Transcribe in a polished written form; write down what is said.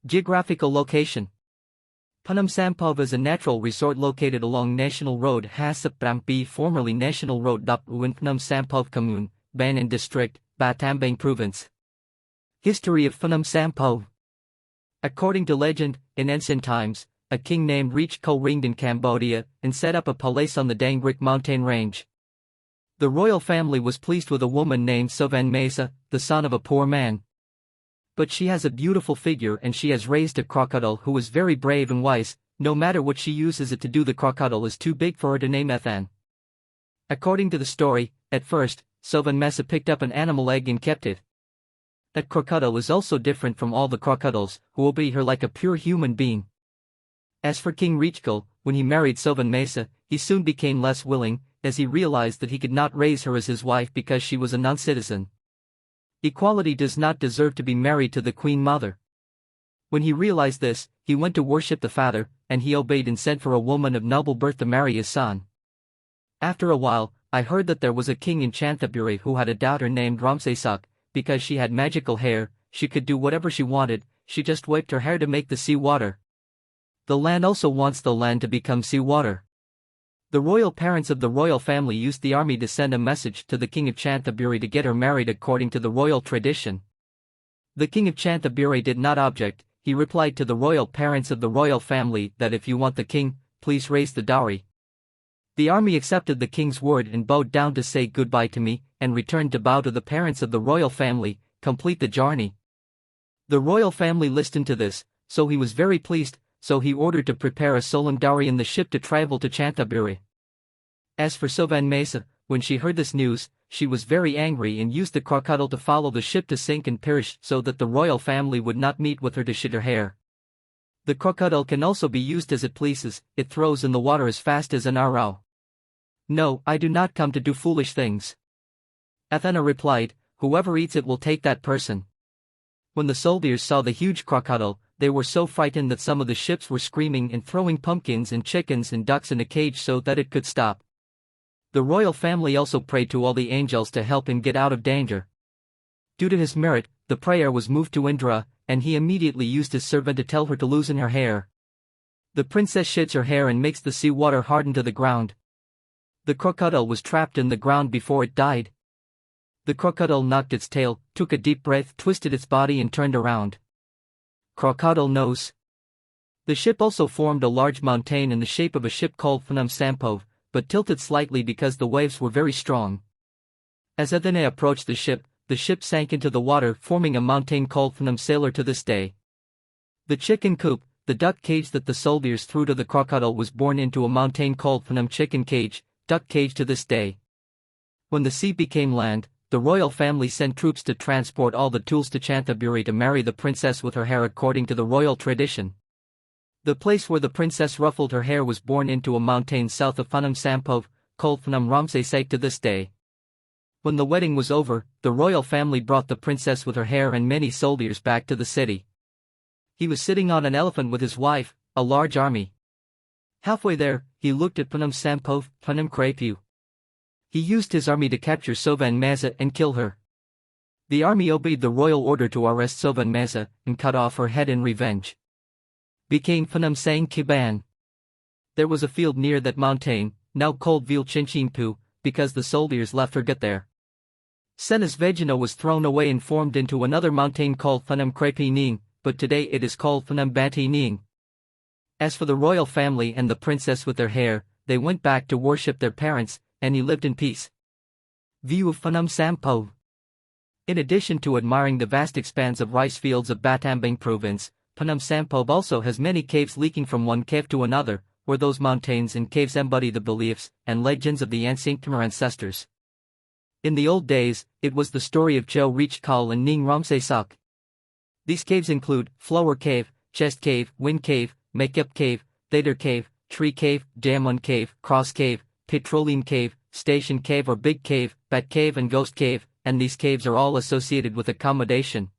Geographical location. Phnom Sampov is a natural resort located along National Road Hasap Rampi, formerly National Road Dap in Phnom Sampov Commune, Ban District, Battambang Province. History of Phnom Sampov. According to legend, in ancient times, a king named Reach Ko reigned in Cambodia and set up a palace on the Dang Rik mountain range. The royal family was pleased with a woman named Sovan Mesa, the son of a poor man. But she has a beautiful figure and she has raised a crocodile who is very brave and wise. No matter what she uses it to do, the crocodile is too big for her to name Ethan. According to the story, at first, Sovan Mesa picked up an animal egg and kept it. That crocodile is also different from all the crocodiles, who obey her like a pure human being. As for King Reichkel, when he married Sovan Mesa, he soon became less willing, as he realized that he could not raise her as his wife because she was a non-citizen. Equality does not deserve to be married to the Queen Mother. When he realized this, he went to worship the father, and he obeyed and sent for a woman of noble birth to marry his son. After a while, I heard that there was a king in Chanthaburi who had a daughter named Ramsesak. Because she had magical hair, she could do whatever she wanted, she just wiped her hair to make the sea water. The land also wants the land to become sea water. The royal parents of the royal family used the army to send a message to the king of Chanthaburi to get her married according to the royal tradition. The king of Chanthaburi did not object. He replied to the royal parents of the royal family that if you want the king, please raise the dowry. The army accepted the king's word and bowed down to say goodbye to me, and returned to bow to the parents of the royal family, complete the journey. The royal family listened to this, so he was very pleased, so he ordered to prepare a solemn dowry in the ship to travel to Chanthaburi. As for Sovan Mesa, when she heard this news, she was very angry and used the crocodile to follow the ship to sink and perish so that the royal family would not meet with her to shed her hair. The crocodile can also be used as it pleases, it throws in the water as fast as an arrow. No, I do not come to do foolish things. Athena replied, whoever eats it will take that person. When the soldiers saw the huge crocodile, they were so frightened that some of the ships were screaming and throwing pumpkins and chickens and ducks in a cage so that it could stop. The royal family also prayed to all the angels to help him get out of danger. Due to his merit, the prayer was moved to Indra, and he immediately used his servant to tell her to loosen her hair. The princess sheds her hair and makes the sea water harden to the ground. The crocodile was trapped in the ground before it died. The crocodile knocked its tail, took a deep breath, twisted its body and turned around. Crocodile nose. The ship also formed a large mountain in the shape of a ship called Phnom Sampov, but tilted slightly because the waves were very strong. As Athena approached the ship sank into the water, forming a mountain called Phnom Sailor to this day. The chicken coop, the duck cage that the soldiers threw to the crocodile, was born into a mountain called Phnom Chicken Cage, duck cage to this day. When the sea became land, the royal family sent troops to transport all the tools to Chanthaburi to marry the princess with her hair according to the royal tradition. The place where the princess ruffled her hair was born into a mountain south of Phnom Sampov, called Phnom Ramsesak to this day. When the wedding was over, the royal family brought the princess with her hair and many soldiers back to the city. He was sitting on an elephant with his wife, a large army. Halfway there, he looked at Phnom Sampov, Phnom Krapu. He used his army to capture Sovan Mesa and kill her. The army obeyed the royal order to arrest Sovan Mesa and cut off her head in revenge. Became Phnom Sang Kiban. There was a field near that mountain, now called Vil Chinchinpu, because the soldiers left her gut there. Sena's Vegina was thrown away and formed into another mountain called Phnom Krapi Ning, but today it is called Phnom Banti Ning. As for the royal family and the princess with their hair, they went back to worship their parents, and he lived in peace. View of Phnom Sampov. In addition to admiring the vast expanse of rice fields of Battambang Province, Phnom Sampov also has many caves leaking from one cave to another, where those mountains and caves embody the beliefs and legends of the ancient Khmer ancestors. In the old days, it was the story of Cho Reach Kal and Ning Ramsesak. These caves include Flower Cave, Chest Cave, Wind Cave, Makeup Cave, Thader Cave, Tree Cave, Diamond Cave, Cross Cave, Petroleum Cave, Station Cave or Big Cave, Bat Cave and Ghost Cave, and these caves are all associated with accommodation.